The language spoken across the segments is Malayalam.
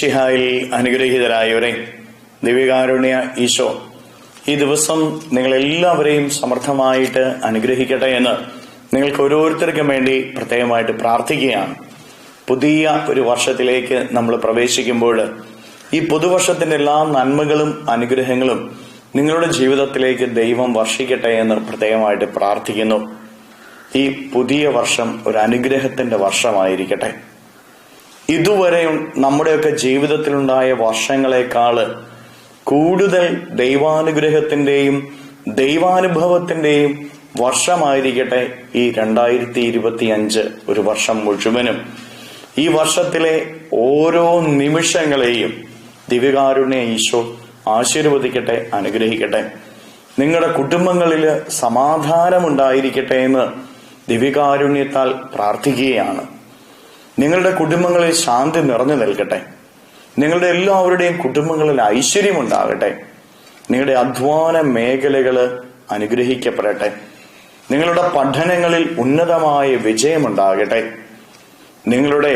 മിശിഹായിൽ അനുഗ്രഹീതരായവരെ, ദിവ്യകാരുണ്യ ഈശോ ഈ ദിവസം നിങ്ങളെല്ലാവരെയും സമർത്ഥമായിട്ട് അനുഗ്രഹിക്കട്ടെ എന്ന് നിങ്ങൾക്ക് ഓരോരുത്തർക്കും വേണ്ടി പ്രത്യേകമായിട്ട് പ്രാർത്ഥിക്കുകയാണ്. പുതിയ ഒരു വർഷത്തിലേക്ക് നമ്മൾ പ്രവേശിക്കുമ്പോൾ ഈ പുതുവർഷത്തിന്റെ എല്ലാ നന്മകളും അനുഗ്രഹങ്ങളും നിങ്ങളുടെ ജീവിതത്തിലേക്ക് ദൈവം വർഷിക്കട്ടെ എന്ന് പ്രത്യേകമായിട്ട് പ്രാർത്ഥിക്കുന്നു. ഈ പുതിയ വർഷം ഒരു അനുഗ്രഹത്തിന്റെ വർഷമായിരിക്കട്ടെ. ഇതുവരെ നമ്മുടെയൊക്കെ ജീവിതത്തിലുണ്ടായ വർഷങ്ങളെക്കാള് കൂടുതൽ ദൈവാനുഗ്രഹത്തിന്റെയും ദൈവാനുഭവത്തിന്റെയും വർഷമായിരിക്കട്ടെ ഈ 2025 ഒരു വർഷം മുഴുവനും. ഈ വർഷത്തിലെ ഓരോ നിമിഷങ്ങളെയും ദിവ്യകാരുണ്യ ഈശോ ആശീർവദിക്കട്ടെ, അനുഗ്രഹിക്കട്ടെ. നിങ്ങളുടെ കുടുംബങ്ങളിൽ സമാധാനമുണ്ടായിരിക്കട്ടെ എന്ന് ദിവ്യകാരുണ്യത്താൽ പ്രാർത്ഥിക്കുകയാണ്. നിങ്ങളുടെ കുടുംബങ്ങളിൽ ശാന്തി നിറഞ്ഞു നിൽക്കട്ടെ. നിങ്ങളുടെ എല്ലാവരുടെയും കുടുംബങ്ങളിൽ ഐശ്വര്യമുണ്ടാകട്ടെ. നിങ്ങളുടെ അധ്വാന മേഖലകള് അനുഗ്രഹിക്കപ്പെടട്ടെ. നിങ്ങളുടെ പഠനങ്ങളിൽ ഉന്നതമായ വിജയമുണ്ടാകട്ടെ. നിങ്ങളുടെ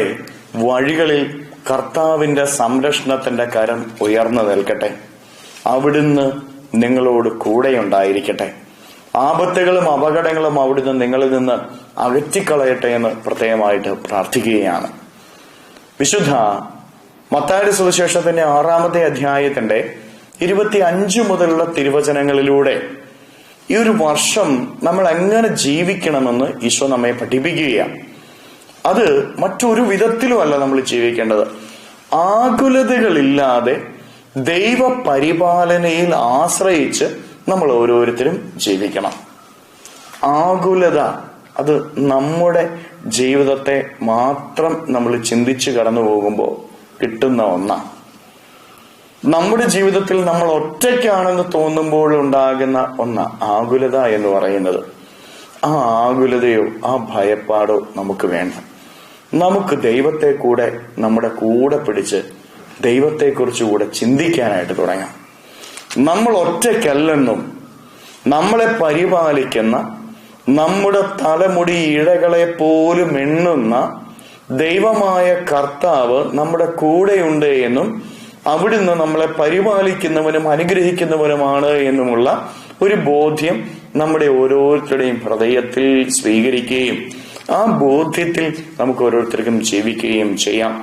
വഴികളിൽ കർത്താവിന്റെ സംരക്ഷണത്തിന്റെ കരം ഉയർന്നു നിൽക്കട്ടെ. അവിടുന്ന് നിങ്ങളോട് കൂടെയുണ്ടായിരിക്കട്ടെ. ആപത്തുകളും അപകടങ്ങളും അവിടുന്ന് നിങ്ങളിൽ നിന്ന് അകറ്റിക്കളയട്ടെ എന്ന് പ്രത്യേകമായിട്ട് പ്രാർത്ഥിക്കുകയാണ്. വിശുദ്ധ മത്തായിയുടെ സുവിശേഷത്തിന്റെ 6-ാമത്തെ അധ്യായത്തിന്റെ 25 മുതലുള്ള തിരുവചനങ്ങളിലൂടെ ഈ ഒരു വർഷം നമ്മൾ എങ്ങനെ ജീവിക്കണമെന്ന് ഈശോ നമ്മെ പഠിപ്പിക്കുകയാണ്. അത് മറ്റൊരു വിധത്തിലുമല്ല നമ്മൾ ജീവിക്കേണ്ടത്. ആകുലതകളില്ലാതെ ദൈവ പരിപാലനയിൽ ആശ്രയിച്ച് നമ്മൾ ഓരോരുത്തരും ജീവിക്കണം. ആകുലത അത് നമ്മുടെ ജീവിതത്തെ മാത്രം നമ്മൾ ചിന്തിച്ച് കടന്നു പോകുമ്പോൾ കിട്ടുന്ന ഒന്നാണ്. നമ്മുടെ ജീവിതത്തിൽ നമ്മൾ ഒറ്റയ്ക്കാണെന്ന് തോന്നുമ്പോൾ ഉണ്ടാകുന്ന ഒന്ന ആകുലത എന്ന് പറയുന്നത്. ആ ആകുലതയോ ആ ഭയപ്പാടോ നമുക്ക് വേണ്ട. നമുക്ക് ദൈവത്തെ കൂടെ നമ്മുടെ കൂടെ പിടിച്ച് ദൈവത്തെക്കുറിച്ച് കൂടെ ചിന്തിക്കാനായിട്ട് തുടങ്ങാം. നമ്മൾ ഒറ്റയ്ക്കല്ലെന്നും നമ്മളെ പരിപാലിക്കുന്ന, നമ്മുടെ തലമുടി ഇഴകളെ പോലും എണ്ണുന്ന ദൈവമായ കർത്താവ് നമ്മുടെ കൂടെയുണ്ട് എന്നും അവിടുന്ന് നമ്മളെ പരിപാലിക്കുന്നവനും അനുഗ്രഹിക്കുന്നവനുമാണ് എന്നുമുള്ള ഒരു ബോധ്യം നമ്മുടെ ഓരോരുത്തരുടെയും ഹൃദയത്തിൽ സ്വീകരിക്കുകയും ആ ബോധ്യത്തിൽ നമുക്ക് ഓരോരുത്തർക്കും ജീവിക്കുകയും ചെയ്യാം.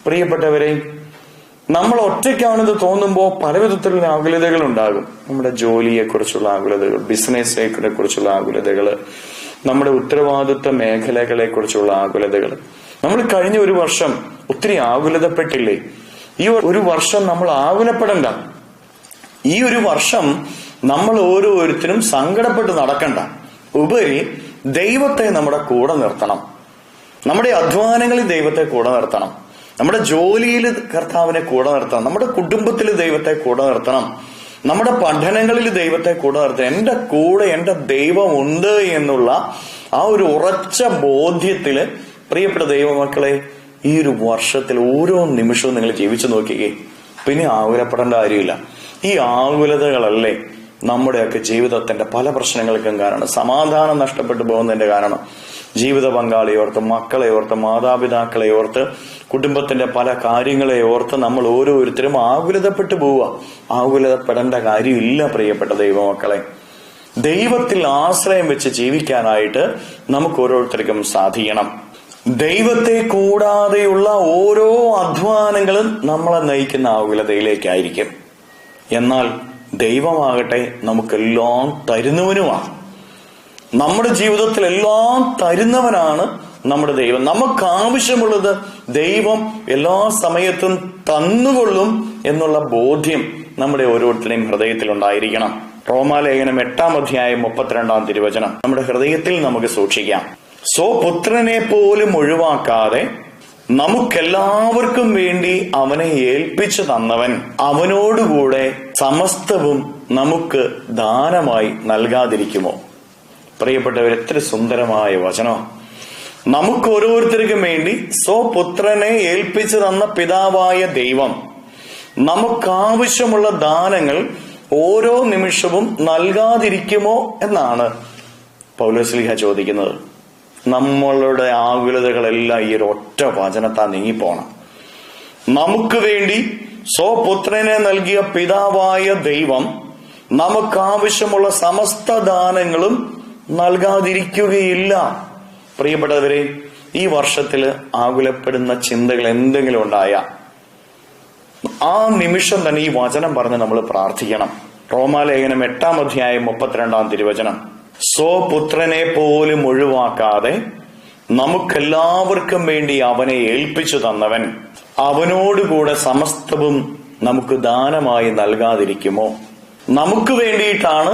പ്രിയപ്പെട്ടവരെ, നമ്മൾ ഒറ്റയ്ക്കാണെന്ന് തോന്നുമ്പോൾ പലവിധത്തിലുള്ള ആകുലതകൾ ഉണ്ടാകും. നമ്മുടെ ജോലിയെക്കുറിച്ചുള്ള ആകുലതകൾ, ബിസിനസ്സിനെ കുറിച്ചുള്ള ആകുലതകൾ, നമ്മുടെ ഉത്തരവാദിത്വ മേഖലകളെ കുറിച്ചുള്ള ആകുലതകൾ. നമ്മൾ കഴിഞ്ഞ ഒരു വർഷം ഒത്തിരി ആകുലതപ്പെട്ടില്ലേ? ഈ ഒരു വർഷം നമ്മൾ ആകുലപ്പെടണ്ട. ഈ ഒരു വർഷം നമ്മൾ ഓരോരുത്തരും സങ്കടപ്പെട്ട് നടക്കണ്ട. ഉപരി ദൈവത്തെ നമ്മുടെ കൂടെ നിർത്തണം. നമ്മുടെ അധ്വാനങ്ങളിൽ ദൈവത്തെ കൂടെ നിർത്തണം. നമ്മുടെ ജോലിയിൽ കർത്താവിനെ കൂടെ നിർത്തണം. നമ്മുടെ കുടുംബത്തിൽ ദൈവത്തെ കൂടെ നിർത്തണം. നമ്മുടെ പഠനങ്ങളിൽ ദൈവത്തെ കൂടെ നിർത്തണം. എന്റെ കൂടെ എന്റെ ദൈവം ഉണ്ട് എന്നുള്ള ആ ഒരു ഉറച്ച ബോധ്യത്തില് പ്രിയപ്പെട്ട ദൈവമക്കളെ, ഈ ഒരു വർഷത്തിൽ ഓരോ നിമിഷവും നിങ്ങൾ ജീവിച്ചു നോക്കിക്കേ. പിന്നെ ആകുലപ്പെടേണ്ട കാര്യമില്ല. ഈ ആകുലതകളല്ലേ നമ്മുടെയൊക്കെ ജീവിതത്തിന്റെ പല പ്രശ്നങ്ങൾക്കും കാരണം. സമാധാനം നഷ്ടപ്പെട്ടു പോകുന്നതിന്റെ കാരണം ജീവിത പങ്കാളിയെ ഓർത്ത്, മക്കളെ ഓർത്ത്, മാതാപിതാക്കളെ ഓർത്ത്, കുടുംബത്തിന്റെ പല കാര്യങ്ങളെ ഓർത്ത് നമ്മൾ ഓരോരുത്തരും ആകുലതപ്പെട്ടു പോവുക. ആകുലതപ്പെടേണ്ട കാര്യമില്ല പ്രിയപ്പെട്ട ദൈവമക്കളെ. ദൈവത്തിൽ ആശ്രയം വെച്ച് ജീവിക്കാനായിട്ട് നമുക്ക് ഓരോരുത്തർക്കും സാധിക്കണം. ദൈവത്തെ കൂടാതെയുള്ള ഓരോ അധ്വാനങ്ങളും നമ്മളെ നയിക്കുന്ന ആകുലതയിലേക്കായിരിക്കും. എന്നാൽ ദൈവമാകട്ടെ നമുക്കെല്ലാം തരുന്നവനുമാണ്. നമ്മുടെ ജീവിതത്തിൽ എല്ലാം തരുന്നവനാണ് നമ്മുടെ ദൈവം. നമുക്ക് ആവശ്യമുള്ളത് ദൈവം എല്ലാ സമയത്തും തന്നുകൊള്ളും എന്നുള്ള ബോധ്യം നമ്മുടെ ഓരോരുത്തരുടെയും ഹൃദയത്തിൽ ഉണ്ടായിരിക്കണം. റോമാലേഖനം 8-ാം അധ്യായം 32-ാം തിരുവചനം നമ്മുടെ ഹൃദയത്തിൽ നമുക്ക് സൂക്ഷിക്കാം. സ്വപുത്രനെ പോലും ഒഴിവാക്കാതെ നമുക്കെല്ലാവർക്കും വേണ്ടി അവനെ ഏൽപ്പിച്ചു തന്നവൻ അവനോടുകൂടെ സമസ്തവും നമുക്ക് ദാനമായി നൽകാതിരിക്കുമോ? പ്രിയപ്പെട്ടവർ, എത്ര സുന്ദരമായ വചനം. നമുക്ക് ഓരോരുത്തർക്കും വേണ്ടി സ്വപുത്രനെ ഏൽപ്പിച്ചു തന്ന പിതാവായ ദൈവം നമുക്കാവശ്യമുള്ള ദാനങ്ങൾ ഓരോ നിമിഷവും നൽകാതിരിക്കുമോ എന്നാണ് പൗലോസ്ലീഹ ചോദിക്കുന്നത്. നമ്മളുടെ ആകുലതകളെല്ലാം ഈ ഒരു ഒറ്റ വചനത്താൽ നീങ്ങിപ്പോണം. നമുക്ക് വേണ്ടി സ്വപുത്രനെ നൽകിയ പിതാവായ ദൈവം നമുക്കാവശ്യമുള്ള സമസ്ത ദാനങ്ങളും നൽകാതിരിക്കുകയില്ല. പ്രിയപ്പെട്ടവരെ, ഈ വർഷത്തില് ആകുലപ്പെടുന്ന ചിന്തകൾ എന്തെങ്കിലും ഉണ്ടായ ആ നിമിഷം തന്നെ ഈ വചനം പറഞ്ഞ് നമ്മൾ പ്രാർത്ഥിക്കണം. റോമാലേഖനം 8-ാം അധ്യായം 32-ാം തിരുവചനം, സ്വപുത്രനെ പോലും ഒഴിവാക്കാതെ നമുക്കെല്ലാവർക്കും വേണ്ടി അവനെ ഏൽപ്പിച്ചു തന്നവൻ അവനോടുകൂടെ സമസ്തവും നമുക്ക് ദാനമായി നൽകാതിരിക്കുമോ? നമുക്ക് വേണ്ടിയിട്ടാണ്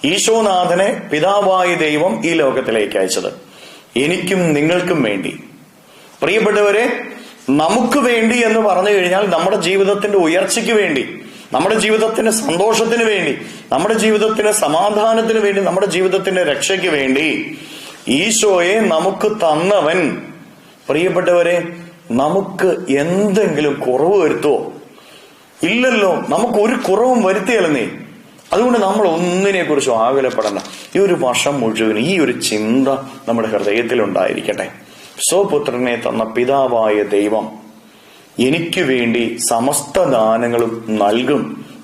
ഈശോനാഥനെ പിതാവായ ദൈവം ഈ ലോകത്തിലേക്ക് അയച്ചത്, എനിക്കും നിങ്ങൾക്കും വേണ്ടി. പ്രിയപ്പെട്ടവരെ, നമുക്ക് വേണ്ടി എന്ന് പറഞ്ഞു കഴിഞ്ഞാൽ നമ്മുടെ ജീവിതത്തിന്റെ ഉയർച്ചയ്ക്ക് വേണ്ടി, നമ്മുടെ ജീവിതത്തിന്റെ സന്തോഷത്തിന് വേണ്ടി, നമ്മുടെ ജീവിതത്തിന്റെ സമാധാനത്തിന് വേണ്ടി, നമ്മുടെ ജീവിതത്തിന്റെ രക്ഷയ്ക്ക് വേണ്ടി ഈശോയെ നമുക്ക് തന്നവൻ. പ്രിയപ്പെട്ടവരെ, നമുക്ക് എന്തെങ്കിലും കുറവ് വരുത്തുവോ? ഇല്ലല്ലോ, നമുക്ക് ഒരു കുറവും വരുത്തിയല്ലെന്നേ. അതുകൊണ്ട് നമ്മൾ ഒന്നിനെ കുറിച്ചും ആകുലപ്പെടണ്ട. ഈ ഒരു വർഷം മുഴുവൻ ഈ ഒരു ചിന്ത നമ്മുടെ ഹൃദയത്തിൽ ഉണ്ടായിരിക്കട്ടെ. സ്വപുത്രനെ തന്ന പിതാവായ ദൈവം എനിക്ക് വേണ്ടി സമസ്ത ദാനങ്ങളും നൽകും,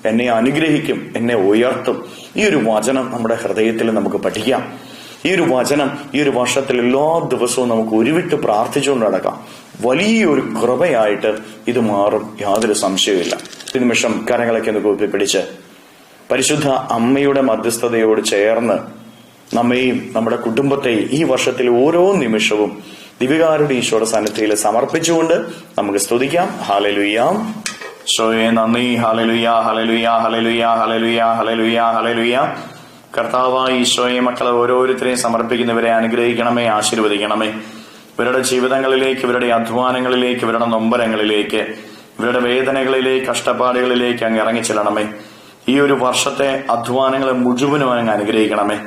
എന്നെ അനുഗ്രഹിക്കും, എന്നെ ഉയർത്തും. ഈ ഒരു വചനം നമ്മുടെ ഹൃദയത്തിൽ നമുക്ക് പഠിക്കാം. ഈ ഒരു വചനം ഈ ഒരു വർഷത്തിൽ എല്ലാ ദിവസവും നമുക്ക് ഉരുവിട്ട് പ്രാർത്ഥിച്ചുകൊണ്ട് നടക്കാം. വലിയൊരു കൃപയായിട്ട് ഇത് മാറും, യാതൊരു സംശയവുമില്ല. ഈ നിമിഷം കരങ്ങളൊക്കെ ഒന്ന് കൂപ്പി പിടിച്ച് പരിശുദ്ധ അമ്മയുടെ മധ്യസ്ഥതയോട് ചേർന്ന് നമ്മെയും നമ്മുടെ കുടുംബത്തെയും ഈ വർഷത്തിൽ ഓരോ നിമിഷവും ദിവ്യകാരുടെ ഈശോയുടെ സന്നിധിയിൽ സമർപ്പിച്ചുകൊണ്ട് നമുക്ക് സ്തുതിക്കാം. ഹല്ലേലൂയ, ഈശോയെ നന്ദി. Hallelujah, hallelujah, hallelujah, hallelujah, hallelujah, hallelujah. കർത്താവായ ഈശോയെ, മക്കളെ ഓരോരുത്തരെയും സമർപ്പിക്കുന്നവരെ അനുഗ്രഹിക്കണമേ, ആശീർവദിക്കണമേ. ഇവരുടെ ജീവിതങ്ങളിലേക്ക്, ഇവരുടെ അധ്വാനങ്ങളിലേക്ക്, ഇവരുടെ നൊമ്പരങ്ങളിലേക്ക്, ഇവരുടെ വേദനകളിലേക്ക്, കഷ്ടപ്പാടുകളിലേക്ക് അങ്ങ് ഇറങ്ങിച്ചെല്ലണമേ. ഈ ഒരു വർഷത്തെ അധ്വാനങ്ങളെ മുഴുവനും അങ്ങ് അനുഗ്രഹിക്കണമേ.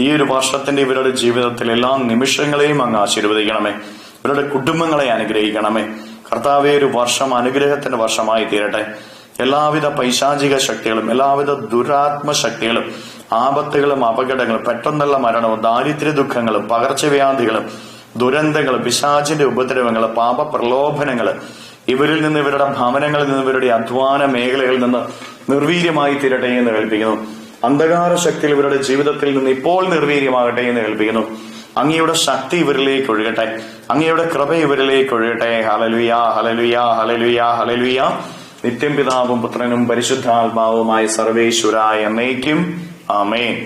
ഈ ഒരു വർഷത്തിന്റെ ഇവരുടെ ജീവിതത്തിൽ എല്ലാ നിമിഷങ്ങളെയും അങ്ങ് ആശീർവദിക്കണമേ. ഇവരുടെ കുടുംബങ്ങളെ അനുഗ്രഹിക്കണമേ. കർത്താവേ, ഒരു വർഷം അനുഗ്രഹത്തിന്റെ വർഷമായി തീരട്ടെ. എല്ലാവിധ പൈശാചിക ശക്തികളും, എല്ലാവിധ ദുരാത്മ ശക്തികളും, ആപത്തുകളും, അപകടങ്ങളും, പെട്ടെന്നുള്ള മരണവും, ദാരിദ്ര്യ ദുഃഖങ്ങളും, പകർച്ചവ്യാധികളും, ദുരന്തങ്ങളും, പിശാചിന്റെ ഉപദ്രവങ്ങള്, പാപ പ്രലോഭനങ്ങള് ഇവരിൽ നിന്ന്, ഇവരുടെ ഭവനങ്ങളിൽ നിന്ന്, ഇവരുടെ അധ്വാന മേഖലകളിൽ നിന്ന് നിർവീര്യമായി തീരട്ടെ എന്ന് കേൾപ്പിക്കുന്നു. അന്ധകാര ശക്തിയിൽ ഇവരുടെ ജീവിതത്തിൽ നിന്ന് ഇപ്പോൾ നിർവീര്യമാകട്ടെ എന്ന് കേൾപ്പിക്കുന്നു. അങ്ങയുടെ ശക്തി ഇവരിലേക്ക് ഒഴുകട്ടെ, അങ്ങയുടെ കൃപ ഇവരിലേക്ക് ഒഴുകട്ടെ. Hallelujah, hallelujah, hallelujah, hallelujah. നിത്യം പിതാവും പുത്രനും പരിശുദ്ധാത്മാവുമായ സർവേശ്വരായ എന്നേക്കും ആമേൻ.